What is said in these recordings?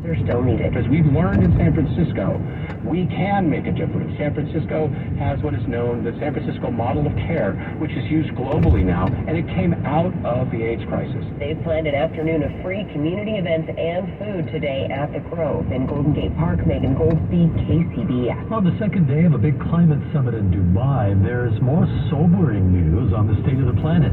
They're still needed. Because we've learned in San Francisco, we can make a difference. San Francisco has what is known the San Francisco model of care, which is used globally now, and it came out of the AIDS crisis. They've planned an afternoon of free community events and food today at the Grove in Golden Gate Park. Megan Goldsby, KCBS. On the second day of a big climate summit in Dubai, there's more sobering news on the state of the planet.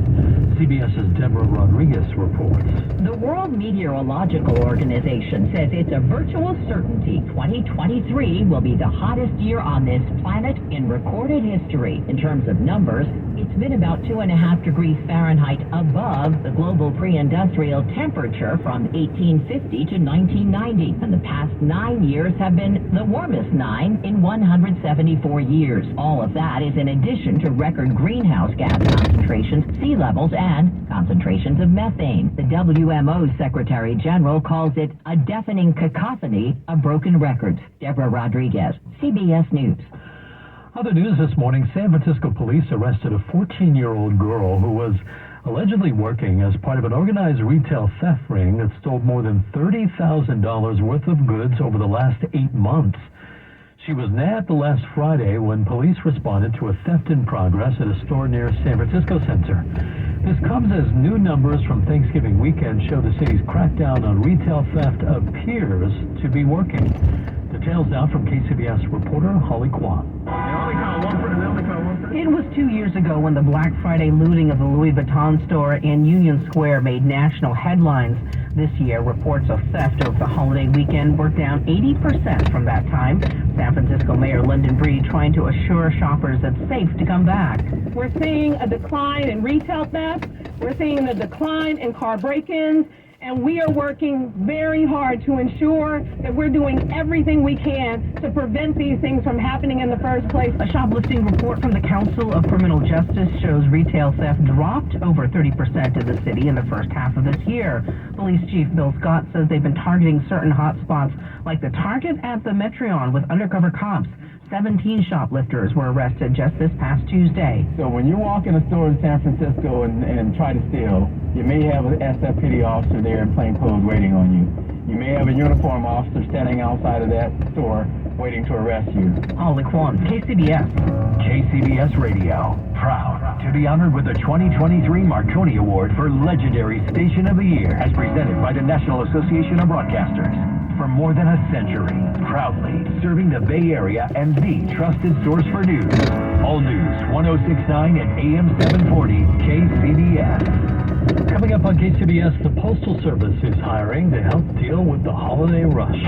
CBS's Deborah Rodriguez reports. The World Meteorological Organization says it's a virtual certainty 2023 will be the hottest year on this planet in recorded history. In terms of numbers, it's been about 2.5 degrees Fahrenheit above the global pre-industrial temperature from 1850 to 1990. And the past 9 years have been the warmest 9 in 174 years. All of that is in addition to record greenhouse gas concentrations, sea levels, and concentrations of methane. The WMO's Secretary General calls it a deafening cacophony of broken records. Deborah Rodriguez, CBS News. Other news this morning, San Francisco police arrested a 14-year-old girl who was allegedly working as part of an organized retail theft ring that stole more than $30,000 worth of goods over the last 8 months. She was nabbed last Friday when police responded to a theft in progress at a store near San Francisco Center. This comes as new numbers from Thanksgiving weekend show the city's crackdown on retail theft appears to be working. Details now from KCBS reporter Holly Kwan. It was 2 years ago when the Black Friday looting of the Louis Vuitton store in Union Square made national headlines. This year, reports of theft over the holiday weekend were down 80% from that time. San Francisco Mayor Lyndon Breed trying to assure shoppers it's safe to come back. We're seeing a decline in retail theft. We're seeing a decline in car break-ins. And we are working very hard to ensure that we're doing everything we can to prevent these things from happening in the first place. A shoplifting report from the Council of Criminal Justice shows retail theft dropped over 30% in the city in the first half of this year. Police Chief Bill Scott says they've been targeting certain hotspots like the Target at the Metreon with undercover cops. 17 shoplifters were arrested just this past Tuesday. So when you walk in a store in San Francisco and try to steal, you may have an SFPD officer there in plain clothes waiting on you. You may have a uniform officer standing outside of that store waiting to arrest you. Holly Kwan, KCBS. KCBS Radio, proud to be honored with the 2023 Marconi Award for Legendary Station of the Year, as presented by the National Association of Broadcasters. For more than a century, proudly serving the Bay Area and the trusted source for news. All News 1069 and AM 740 KCBS. Coming up on KCBS, the Postal Service is hiring to help deal with the holiday rush.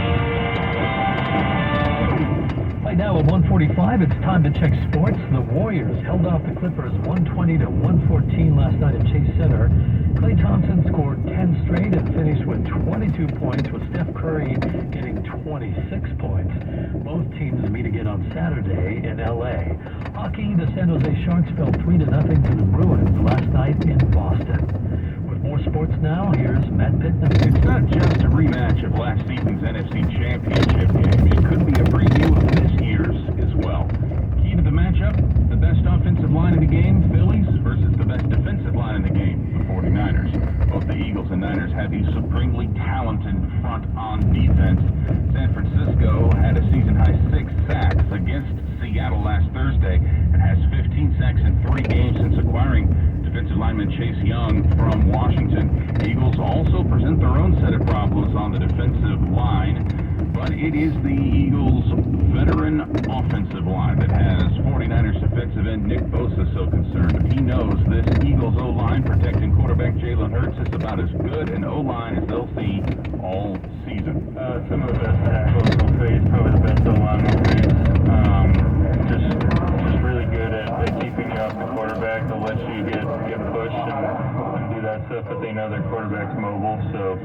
Right now at 1:45, it's time to check sports. The Warriors held off the Clippers 120 to 114 last night at Chase Center. Klay Thompson scored 10 straight and finished with 22 points, with Steph Curry getting 26 points. Both teams meet again on Saturday in L.A. Hockey, the San Jose Sharks fell 3-0 to the Bruins last night in Boston. With more sports now, here's Matt Pittman. It's not just a rematch of last season's NFC Championship game. It could be a preview of this year's as well. Key to the matchup, the best offensive line in the game, Phillies, versus the best defensive line in the game, the 49ers. Both the Eagles and Niners have a supremely talented front on defense. San Francisco had a season-high 6 sacks against Seattle last Thursday and has 15 sacks in 3 games since acquiring defensive lineman Chase Young from Washington. Eagles also present their own set of problems on the defensive line, but it is the Eagles' veteran offensive line that has 49ers defensive end Nick Bosa so concerned. He knows this Eagles O-line protecting quarterback Jalen Hurts is about as good an O-line as they'll see all season. Some of the best tackles we'll face, probably the best O-line we'll face. Just really good at keeping you off the quarterback. They'll let you get pushed and do that stuff, but they know their quarterback's mobile, so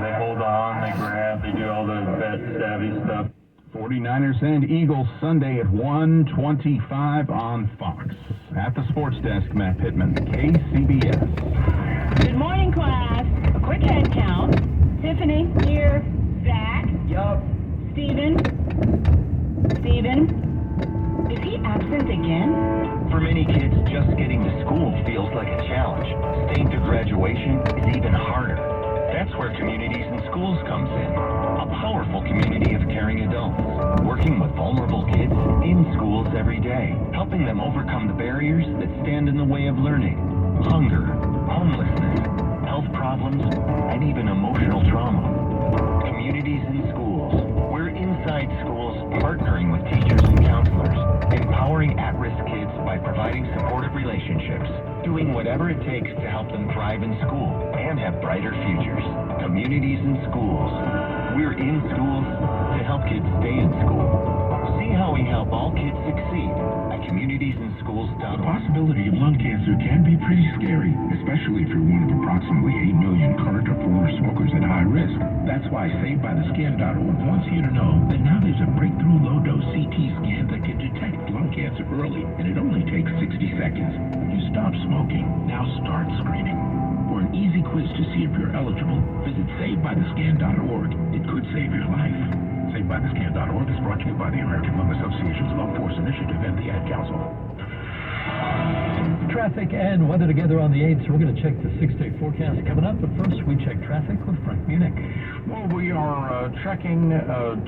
they hold on, they grab, they do all the vet savvy stuff. 49ers and Eagles Sunday at 1:25 on Fox. At the sports desk, Matt Pittman, KCBS. Good morning, class. A quick head count. Tiffany, here. Zach. Yup. Steven. Is he absent again? For many kids, just getting to school feels like a challenge. Staying to graduation is even harder. That's where communities and schools comes in. A adults, working with vulnerable kids in schools every day, helping them overcome the barriers that stand in the way of learning. Hunger, homelessness, health problems, and even emotional trauma. Communities in schools. We're inside schools partnering with teachers and counselors, empowering at-risk kids by providing supportive relationships, doing whatever it takes to help them thrive in school and have brighter futures. Communities in schools. We're in schools to help kids stay in school. See how we help all kids succeed at communitiesinschools.org. The possibility of lung cancer can be pretty scary, especially if you're one of approximately 8 million current or former smokers at high risk. That's why SaveByTheScan.org wants you to know that now there's a breakthrough low-dose CT scan that can detect lung cancer early, and it only takes 60 seconds. You stop smoking, now start screening. For an easy quiz to see if you're eligible, visit SaveByTheScan.org. It could save your life. SaveByTheScan.org is brought to you by the American Lung Association's Lung Force Initiative and the Ad Council. Traffic and weather together on the 8th. So we're going to check the 6-day forecast coming up. But first, we check traffic with Frank Munich. Well, we are checking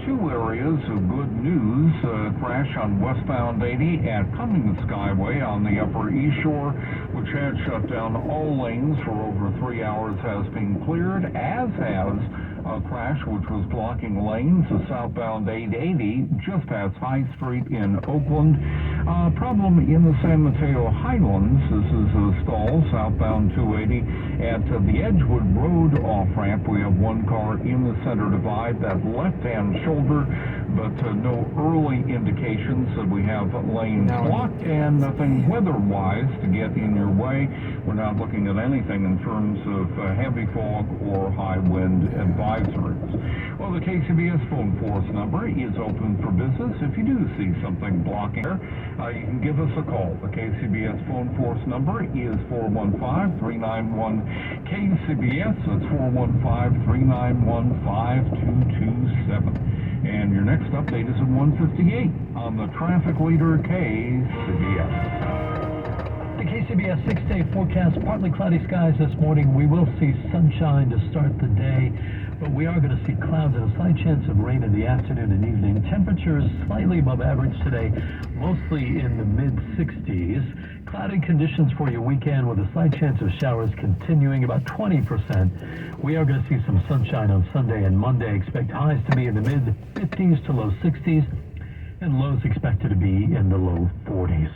two areas of good news. Crash on westbound 80 at Cummings Skyway on the Upper East Shore, which had shut down all lanes for over 3 hours, has been cleared, as has a crash which was blocking lanes of southbound 880 just past High Street in Oakland. Problem in the San Mateo Highlands. This is a stall southbound 280 at the Edgewood Road off-ramp. We have one car in the center divide, that left-hand shoulder, but no early indications that we have lanes blocked, and nothing weather-wise to get in your way. We're not looking at anything in terms of heavy fog or high wind advisories. Well, the KCBS phone force number is open for business. If you do see something blocking there, you can give us a call. The KCBS phone force number is 415-391-KCBS. That's 415-391-5227. And your next update is at 1:58 on the traffic leader KCBS. The KCBS 6-day forecast, partly cloudy skies this morning. We will see sunshine to start the day, but we are going to see clouds and a slight chance of rain in the afternoon and evening. Temperatures slightly above average today, mostly in the mid-60s. Cloudy conditions for your weekend with a slight chance of showers continuing, about 20%. We are going to see some sunshine on Sunday and Monday. Expect highs to be in the mid-50s to low 60s, and lows expected to be in the low 40s.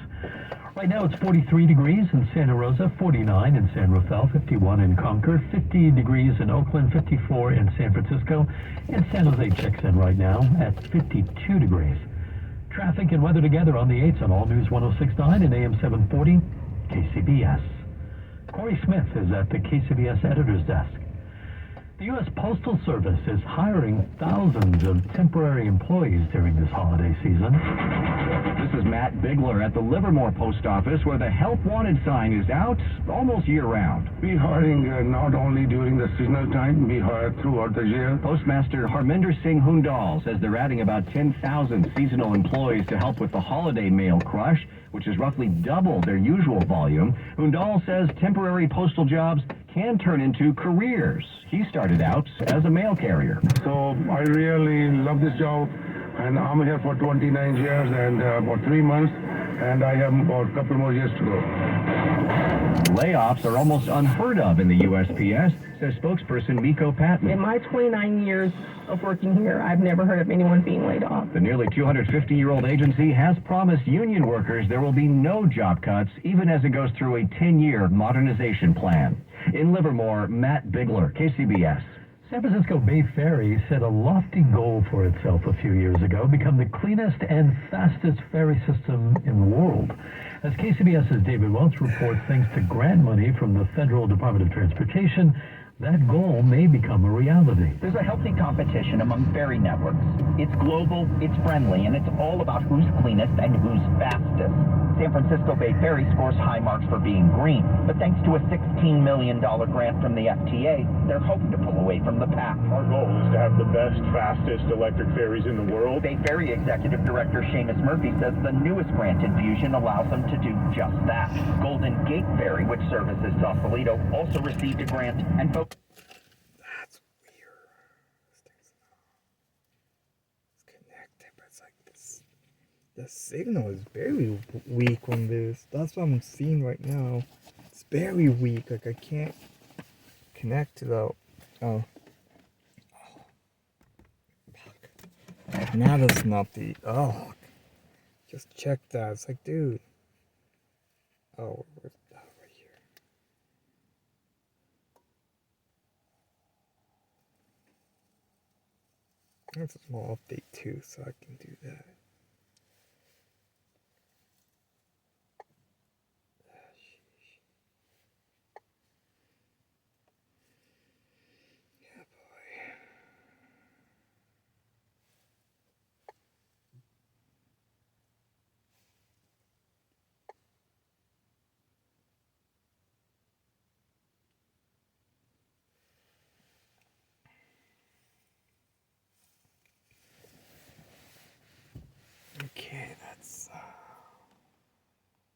Right now it's 43 degrees in Santa Rosa, 49 in San Rafael, 51 in Concord, 50 degrees in Oakland, 54 in San Francisco, and San Jose checks in right now at 52 degrees. Traffic and weather together on the 8th on All News 106.9 and AM 740 KCBS. Corey Smith is at the KCBS editor's desk. The U.S. Postal Service is hiring thousands of temporary employees during this holiday season. This is Matt Bigler at the Livermore Post Office, where the Help Wanted sign is out almost year-round. We hiring not only during the seasonal time, we hire throughout the year. Postmaster Harminder Singh Hundal says they're adding about 10,000 seasonal employees to help with the holiday mail crush, which is roughly double their usual volume. Hundal says temporary postal jobs can turn into careers. He started out as a mail carrier. So I really love this job, and I'm here for 29 years and about 3 months, and I have about a couple more years to go. Layoffs are almost unheard of in the USPS, says spokesperson Miko Patman. In my 29 years of working here, I've never heard of anyone being laid off. The nearly 250-year-old agency has promised union workers there will be no job cuts, even as it goes through a 10-year modernization plan. In Livermore, Matt Bigler, KCBS. San Francisco Bay Ferry set a lofty goal for itself a few years ago, become the cleanest and fastest ferry system in the world. As KCBS's David Welch reports, thanks to grant money from the Federal Department of Transportation, that goal may become a reality. There's a healthy competition among ferry networks. It's global, it's friendly, and it's all about who's cleanest and who's fastest. San Francisco Bay Ferry scores high marks for being green, but thanks to a $16 million grant from the FTA, they're hoping to pull away from the pack. Our goal is to have the best, fastest electric ferries in the world. Bay Ferry Executive Director Seamus Murphy says the newest grant infusion allows them to do just that. Golden Gate Ferry, which services Sausalito, also received a grant and That's weird. It's connected. but it's like this. The signal is very weak on this. That's what I'm seeing right now. It's very weak. Like I can't connect to the. Oh. Fuck. Now that's not the. Oh. Just check that. It's like, dude. Oh, where's that right here? That's a small update too, so I can do that. Yeah, boy. Okay, that's